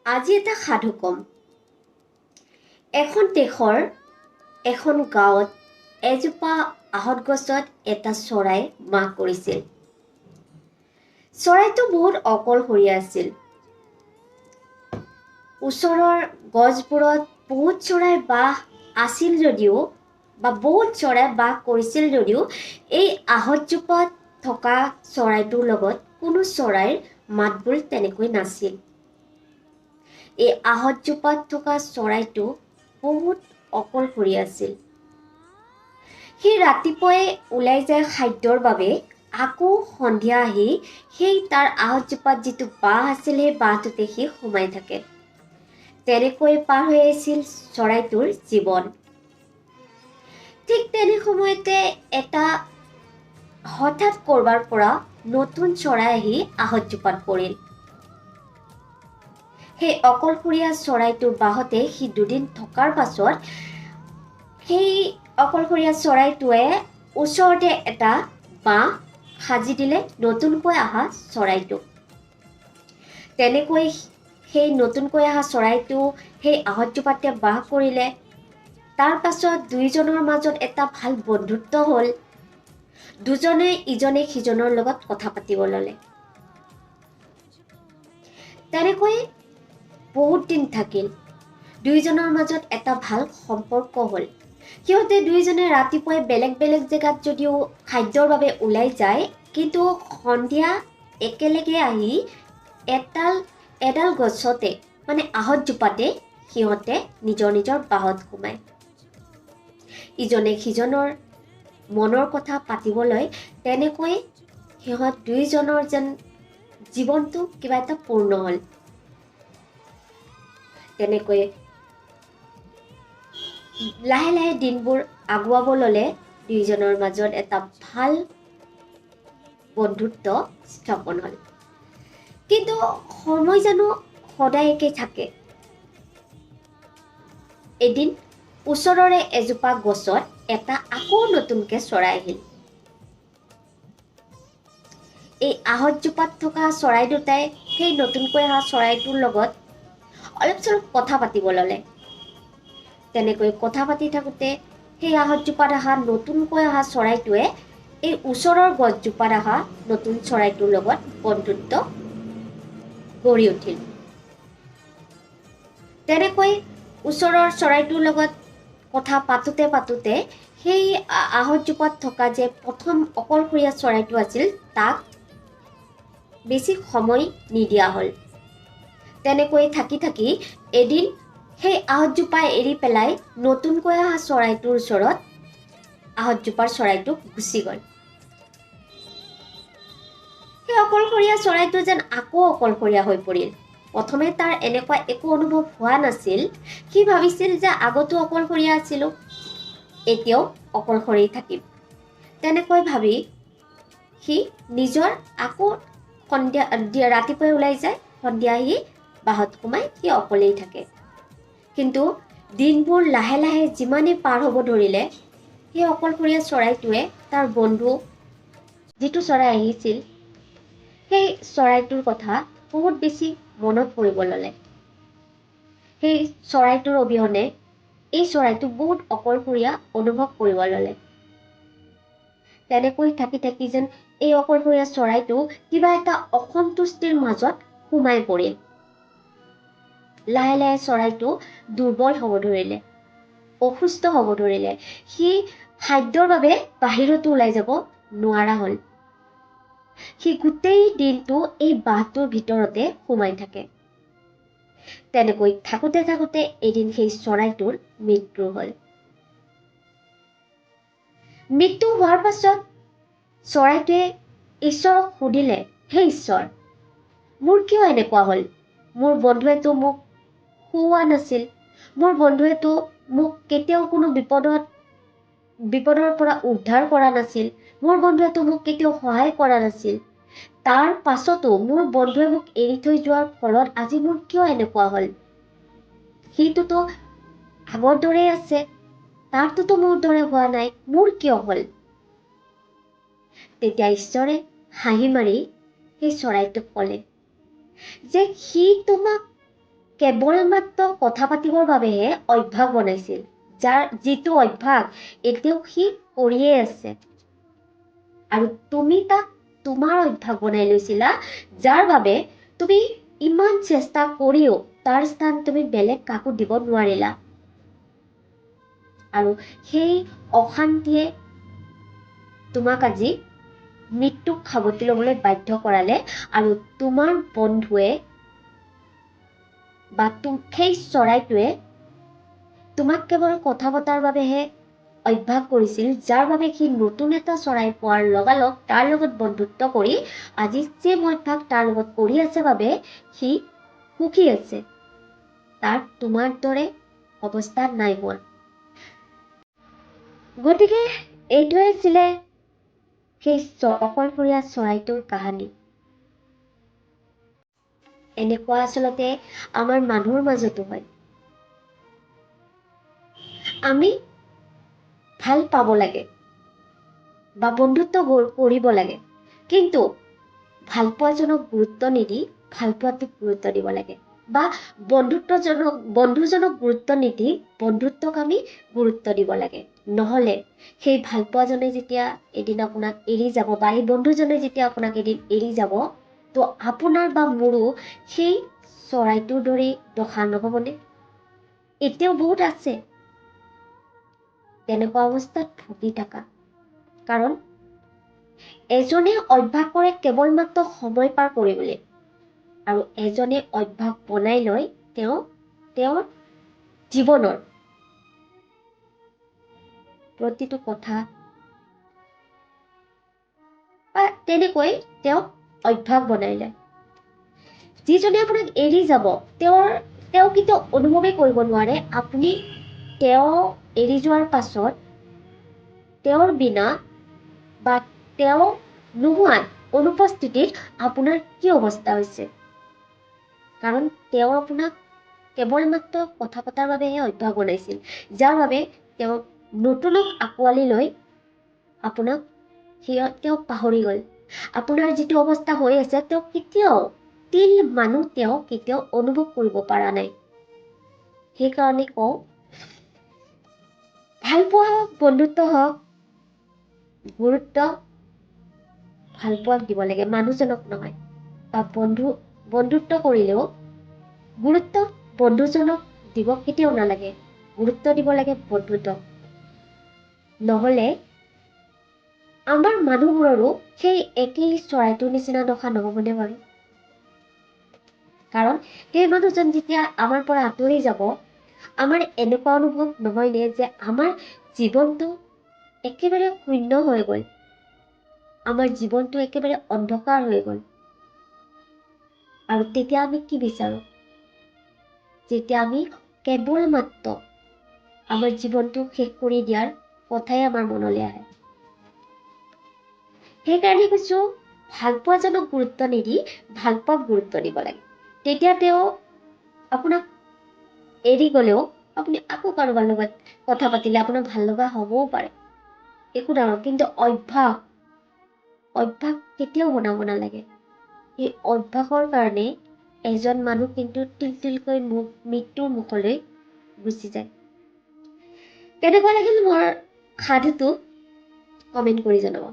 আজি এটা সাধু কম। এখন দেশৰ এখন গাঁৱত এজোপা আহঁত গছত এটা চৰাই বাস কৰিছিল। চৰাইটো বহুত অকলশৰীয়া আছিল। ওচৰৰ গছবোৰত বহুত চৰাই বাস আছিল যদিও বহুত চৰাই বাস কৰিছিল যদিও এই আহঁতজোপাত থকা চৰাইটোৰ লগত কোনো চৰাইৰ মাতবোল তেনেকৈ নাছিল। এই আহঁতজোপাত থকা চৰাইটো বহুত অকলশৰীয়া আছিল। সি ৰাতিপুৱাই ওলাই যায় খাদ্যৰ বাবে, আকৌ সন্ধিয়া আহি সেই তাৰ আহঁতজোপাত যিটো বাঁহ আছিল সেই বাঁহটোতে সি সোমাই থাকে। তেনেকৈ পাৰ হৈ আহিছিল চৰাইটোৰ জীৱন। ঠিক তেনে সময়তে এটা হঠাৎ কৰবাৰ পৰা নতুন চৰাই আহি আহঁতজোপাত পৰিল। সেই অকলশৰীয়া চৰাইটোৰ বাহতে সি দুদিন থকাৰ পাছত সেই অকলশৰীয়া চৰাইটোৱে ওচৰতে এটা বাঁহ সাজি দিলে নতুনকৈ অহা চৰাইটোক। তেনেকৈ সেই নতুনকৈ অহা চৰাইটো সেই আহঁতজোপাতে বাস কৰিলে। তাৰ পাছত দুইজনৰ মাজত এটা ভাল বন্ধুত্ব হ'ল। দুজনে ইজনে সিজনৰ লগত কথা পাতিব ল'লে। তেনেকৈ বহুত দিন থাকিল। দুইজনৰ মাজত এটা ভাল সম্পৰ্ক হ'ল। সিহঁতে দুইজনে ৰাতিপুৱাই বেলেগ বেলেগ জেগাত যদিও খাদ্যৰ বাবে ওলাই যায়, কিন্তু সন্ধিয়া একেলগে আহি এডাল গছতে মানে আহঁতজোপাতে সিহঁতে নিজৰ নিজৰ বাহত সোমায়। ইজনে সিজনৰ মনৰ কথা পাতিবলৈ তেনেকৈ সিহঁত দুইজনৰ যেন জীৱনটো কিবা এটা পূৰ্ণ হ'ল। তেনেকৈ লাহে লাহে দিনবোৰ আগুৱাব ল'লে। দুইজনৰ মাজত এটা ভাল বন্ধুত্ব স্থাপন হ'ল। কিন্তু সময় জানো সদায় একে থাকে? এদিন ওচৰৰে এজোপা গছত এটা আকৌ নতুনকৈ চৰাই আহিল। এই আহঁতজোপাত থকা চৰাই দুটাই সেই নতুনকৈ অহা চৰাইটোৰ লগত অলপ চলপ কথা পাতিব ল'লে। তেনেকৈ কথা পাতি থাকোঁতে সেই আহঁতজোপাত অহা নতুনকৈ অহা চৰাইটোৱে এই ওচৰৰ গছজোপাত অহা নতুন চৰাইটোৰ লগত বন্ধুত্ব গঢ়ি উঠিল। তেনেকৈ ওচৰৰ চৰাইটোৰ লগত কথা পাতোতে পাতোতে সেই আহঁতজোপাত থকা যে প্ৰথম অকলশৰীয়া চৰাইটো আছিল তাক বেছি সময় নিদিয়া হ'ল। তেনেকৈ থাকি থাকি এদিন সেই আহঁতজোপাই এৰি পেলাই নতুনকৈ অহা চৰাইটোৰ ওচৰত আহঁতজোপাৰ চৰাইটো গুচি গ'ল। সেই অকলশৰীয়া চৰাইটো যেন আকৌ অকলশৰীয়া হৈ পৰিল। প্ৰথমে তাৰ এনেকুৱা একো অনুভৱ হোৱা নাছিল। সি ভাবিছিল যে আগতো অকলশৰীয়া আছিলোঁ, এতিয়াও অকলশৰেই থাকিম। তেনেকৈ ভাবি সি নিজৰ আকৌ ৰাতিপুৱাই ওলাই যায়, সন্ধিয়া আহি বাহত সোমাই সি অকলেই থাকে। কিন্তু দিনবোৰ লাহে লাহে যিমানেই পাৰ হ'ব ধৰিলে, সেই অকলশৰীয়া চৰাইটোৱে তাৰ বন্ধু যিটো চৰাই আহিছিল সেই চৰাইটোৰ কথা বহুত বেছি মনত পৰিব ল'লে। সেই চৰাইটোৰ অবিহনে এই চৰাইটো বহুত অকলশৰীয়া অনুভৱ কৰিব ল'লে। তেনেকৈ থাকি থাকি যেন এই অকলশৰীয়া চৰাইটো কিবা এটা অসন্তুষ্টিৰ মাজত সোমাই পৰিল। লাহে লাহে চৰাইটো দুৰ্বল হ'ব ধৰিলে, অসুস্থ হ'ব ধৰিলে। সি খাদ্যৰ বাবে বাহিৰতো ওলাই যাব নোৱাৰা হ'ল। সি গোটেই দিনটো এই বাঁহটোৰ ভিতৰতে সোমাই থাকে। তেনেকৈ থাকোঁতে থাকোঁতে এদিন সেই চৰাইটোৰ মৃত্যু হ'ল। মৃত্যু হোৱাৰ পাছত চৰাইটোৱে ঈশ্বৰক সুধিলে, হে ঈশ্বৰ, মোৰ কিয় এনেকুৱা হ'ল? মোৰ বন্ধুৱেতো মোক খুওৱা নাছিল। মোৰ বন্ধুৱেতো মোক কেতিয়াও কোনো বিপদৰ পৰা উদ্ধাৰ কৰা নাছিল। মোৰ বন্ধুৱেতো মোক কেতিয়াও সহায় কৰা নাছিল। তাৰ পাছতো মোৰ বন্ধুৱে মোক এৰি থৈ যোৱাৰ ফলত আজি মোৰ কিয় এনেকুৱা হ'ল? সিটোতো আগৰ দৰেই আছে, তাৰটোতো মোৰ দৰে হোৱা নাই, মোৰ কিয় হ'ল? তেতিয়া ঈশ্বৰে হাঁহি মাৰি সেই চৰাইটোক ক'লে যে সি তোমাক কেৱল মাত্ৰ কথা পাতিবৰ বাবেহে অভ্যাস বনাইছিল, যিটো অভ্যাস এতিয়াও সি কৰিয়ে আছে। আৰু তুমি তাক তোমাৰ অভ্যাস বনাই লৈছিলা, যাৰ বাবে তুমি ইমান চেষ্টা কৰিও তাৰ স্থান তুমি বেলেগ কাকো দিব নোৱাৰিলা। আৰু সেই অশান্তিয়ে তোমাক আজি মৃত্যুক সাৱটি ল'বলৈ বাধ্য কৰালে। আৰু তোমাৰ বন্ধুৱে বা সেই চৰাইটোৱে তোমাক কেৱল কথা পতাৰ বাবেহে অভ্যাস কৰিছিল, যাৰ বাবে সি নতুন এটা চৰাই পোৱাৰ লগালগ তাৰ লগত বন্ধুত্ব কৰি আজি চেম অভ্যাস তাৰ লগত কৰি আছে বাবে সি সুখী আছে। তাৰ তোমাৰ দৰে অৱস্থা নাই হোৱা। গতিকে এইটোৱে আছিলে সেই অকলশৰীয়া চৰাইটোৰ কাহিনী। এনেকুৱা আচলতে আমাৰ মানুহৰ মাজতো হয়। আমি ভাল পাব লাগে বা বন্ধুত্ব কৰিব লাগে, কিন্তু ভাল পোৱাজনক গুৰুত্ব নিদি ভাল পোৱাটোক গুৰুত্ব দিব লাগে, বা বন্ধুজনক গুৰুত্ব নিদি বন্ধুত্বক আমি গুৰুত্ব দিব লাগে। নহ'লে সেই ভাল পোৱাজনে যেতিয়া এদিন আপোনাক এৰি যাব, বা সেই বন্ধুজনে যেতিয়া আপোনাক এদিন এৰি যাব, তো আপোনাৰ বা মোৰো সেই চৰাইটোৰ দৰেই দশা নহ'বনে? এতিয়াও বহুত আছে তেনেকুৱা অৱস্থাত ভুগি থকা। কাৰণ এজনে অভ্যাস কৰে কেৱল মাত্ৰ সময় পাৰ কৰিবলৈ, আৰু এজনে অভ্যাস বনাই লৈ তেওঁৰ জীৱনৰ প্ৰতিটো কথা বা তেনেকৈ তেওঁ অভ্যাস বনাই লয়। যিজনে আপোনাক এৰি যাব, তেওঁ কিন্তু অনুভৱেই কৰিব নোৱাৰে আপুনি তেওঁ এৰি যোৱাৰ পাছত তেওঁৰ বিনা বা তেওঁ নোহোৱাত অনুপস্থিতিত আপোনাৰ কি অৱস্থা হৈছে। কাৰণ তেওঁ আপোনাক কেৱল মাত্ৰ কথা পতাৰ বাবেহে অভ্যাস বনাইছিল, যাৰ বাবে তেওঁ নতুনক আঁকোৱালি লৈ আপোনাক তেওঁ পাহৰি গ'ল। আপোনাৰ যিটো অৱস্থা হৈ আছে তেওঁ কেতিয়াও অনুভৱ কৰিব পৰা নাই। সেইকাৰণে কওঁ, ভালপোৱা বন্ধুত্ব হওক, গুৰুত্ব ভালপোৱাক দিব লাগে, মানুহজনক নহয়। বা বন্ধুত্ব কৰিলেও গুৰুত্ব বন্ধুজনক দিব কেতিয়াও নালাগে, গুৰুত্ব দিব লাগে বন্ধুত্বক। নহ'লে আমাৰ মানুহবোৰৰো সেই একেই চৰাইটোৰ নিচিনা দশা নহ'বনে বাৰু? কাৰণ সেই মানুহজন যেতিয়া আমাৰ পৰা আঁতৰি যাব, আমাৰ এনেকুৱা অনুভৱ নহয়নে যে আমাৰ জীৱনটো একেবাৰে শূন্য হৈ গ'ল, আমাৰ জীৱনটো একেবাৰে অন্ধকাৰ হৈ গ'ল। আৰু তেতিয়া আমি কি বিচাৰোঁ? যেতিয়া আমি কেৱল মাত্ৰ আমাৰ জীৱনটো শেষ কৰি দিয়াৰ কথাই আমাৰ মনলৈ আহে। সেইকাৰণে কৈছোঁ, ভালপোৱাজনক গুৰুত্ব নিদি ভালপোৱাক গুৰুত্ব দিব লাগে। তেতিয়া তেওঁ আপোনাক এৰি গ'লেও আপুনি আকৌ কাৰোবাৰ লগত কথা পাতিলে আপোনাৰ ভাল লগা হ'বও পাৰে, একো ডাঙৰ। কিন্তু অভ্যাস কেতিয়াও বনাব নালাগে। এই অভ্যাসৰ কাৰণে এজন মানুহ কিন্তু তিলতিলকৈ মৃত্যুৰ মুখলৈ গুচি যায়। কেনেকুৱা লাগিল মোৰ সাধুটো কমেণ্ট কৰি জনাব।